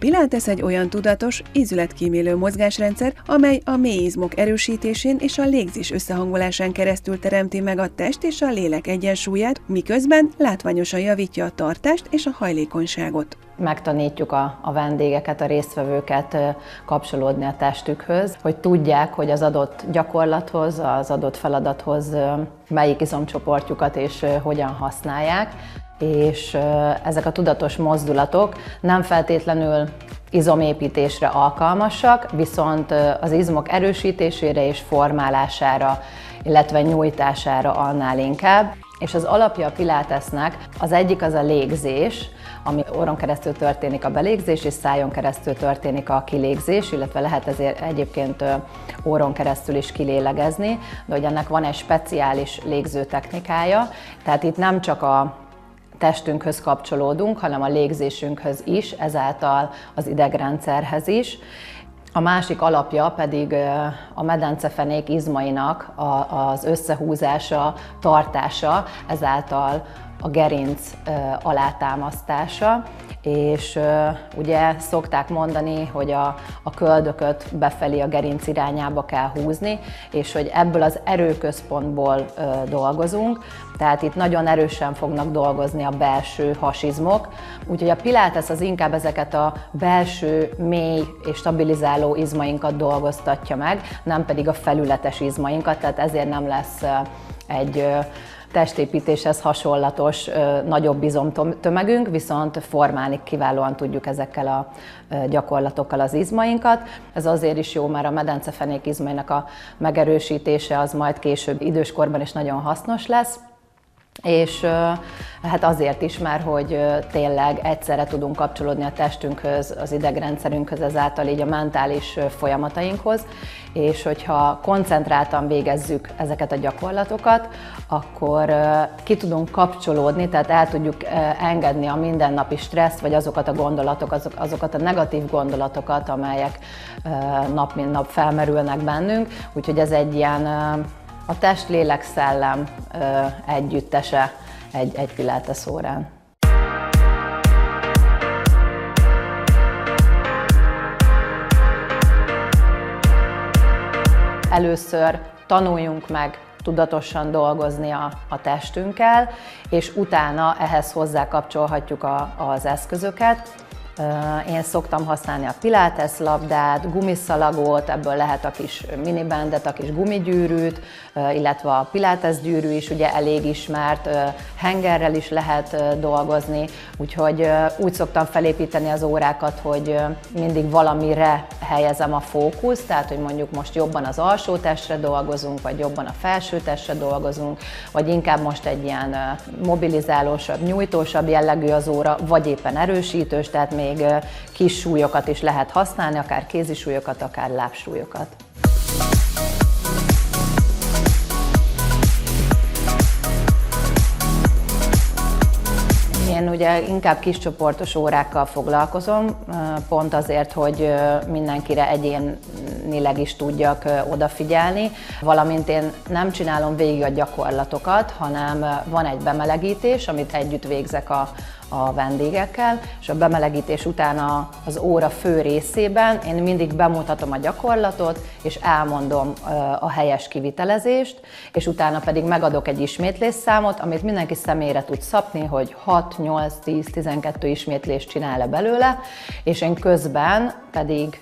Pilates egy olyan tudatos, ízületkímélő mozgásrendszer, amely a mélyizmok erősítésén és a légzés összehangolásán keresztül teremti meg a test és a lélek egyensúlyát, miközben látványosan javítja a tartást és a hajlékonyságot. Megtanítjuk a vendégeket, a résztvevőket kapcsolódni a testükhöz, hogy tudják, hogy az adott gyakorlathoz, az adott feladathoz melyik izomcsoportjukat és hogyan használják. És ezek a tudatos mozdulatok nem feltétlenül izomépítésre alkalmasak, viszont az izmok erősítésére és formálására, illetve nyújtására annál inkább. És az alapja a Pilatesnek az egyik az a légzés, ami orron keresztül történik a belégzés, és szájon keresztül történik a kilégzés, illetve lehet ezért egyébként orron keresztül is kilélegezni, de hogy ennek van egy speciális légző technikája, tehát itt nem csak a testünkhöz kapcsolódunk, hanem a légzésünkhöz is, ezáltal az idegrendszerhez is. A másik alapja pedig a medencefenék izmainak az összehúzása, tartása, ezáltal a gerinc alátámasztása, és ugye szokták mondani, hogy a köldököt befelé a gerinc irányába kell húzni, és hogy ebből az erőközpontból dolgozunk, tehát itt nagyon erősen fognak dolgozni a belső hasizmok, úgyhogy a Pilates az inkább ezeket a belső, mély és stabilizáló izmainkat dolgoztatja meg, nem pedig a felületes izmainkat, tehát ezért nem lesz egy testépítéshez hasonlatos nagyobb izomtömegünk, viszont formálni kiválóan tudjuk ezekkel a gyakorlatokkal az izmainkat. Ez azért is jó, mert a medencefenék izmainak a megerősítése az majd később időskorban is nagyon hasznos lesz. És hát azért is, mert hogy tényleg egyszerre tudunk kapcsolódni a testünkhöz, az idegrendszerünkhöz, ezáltal így a mentális folyamatainkhoz, és hogyha koncentráltan végezzük ezeket a gyakorlatokat, akkor ki tudunk kapcsolódni, tehát el tudjuk engedni a mindennapi stresszt, vagy azokat a gondolatokat, azokat a negatív gondolatokat, amelyek nap mint nap felmerülnek bennünk, úgyhogy ez egy ilyen a test-lélek-szellem együttese egy Pilates órán. Először tanuljunk meg tudatosan dolgozni a testünkkel, és utána ehhez hozzákapcsolhatjuk az eszközöket. Én szoktam használni a Pilates labdát, gumiszalagot, ebből lehet a kis minibandet, a kis gumigyűrűt, illetve a Pilates gyűrű is ugye elég ismert, hengerrel is lehet dolgozni, úgyhogy úgy szoktam felépíteni az órákat, hogy mindig valamire helyezem a fókuszt, tehát hogy mondjuk most jobban az alsó testre dolgozunk, vagy jobban a felső testre dolgozunk, vagy inkább most egy ilyen mobilizálósabb, nyújtósabb jellegű az óra, vagy éppen erősítős, tehát még kis súlyokat is lehet használni, akár kézisúlyokat, akár lábsúlyokat. Én ugye inkább kiscsoportos órákkal foglalkozom, pont azért, hogy mindenkire egyénileg is tudjak odafigyelni, valamint én nem csinálom végig a gyakorlatokat, hanem van egy bemelegítés, amit együtt végzek a vendégekkel, és a bemelegítés után az óra fő részében én mindig bemutatom a gyakorlatot, és elmondom a helyes kivitelezést, és utána pedig megadok egy ismétlésszámot, amit mindenki személyre tud szabni, hogy 6, 8, 10, 12 ismétlést csinál-e belőle, és én közben pedig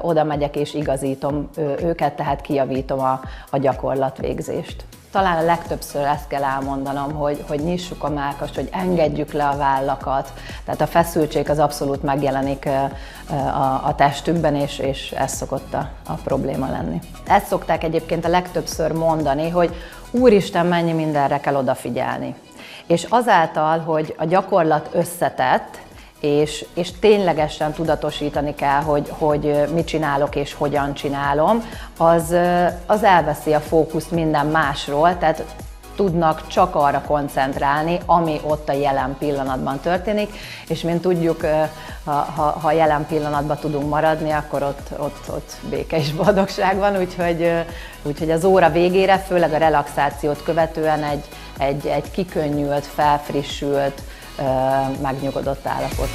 oda megyek és igazítom őket, tehát kijavítom a gyakorlatvégzést. Talán a legtöbbször ezt kell elmondanom, hogy nyissuk a mellkast, hogy engedjük le a vállakat, tehát a feszültség az abszolút megjelenik a testükben, és ez szokott a probléma lenni. Ezt szokták egyébként a legtöbbször mondani, hogy úristen, mennyi mindenre kell odafigyelni. És azáltal, hogy a gyakorlat összetett, és ténylegesen tudatosítani kell, hogy mit csinálok és hogyan csinálom, az elveszi a fókuszt minden másról, tehát tudnak csak arra koncentrálni, ami ott a jelen pillanatban történik, és mint tudjuk, ha jelen pillanatban tudunk maradni, akkor ott béke és boldogság van, úgyhogy az óra végére, főleg a relaxációt követően egy kikönnyült, felfrissült, megnyugodott állapot.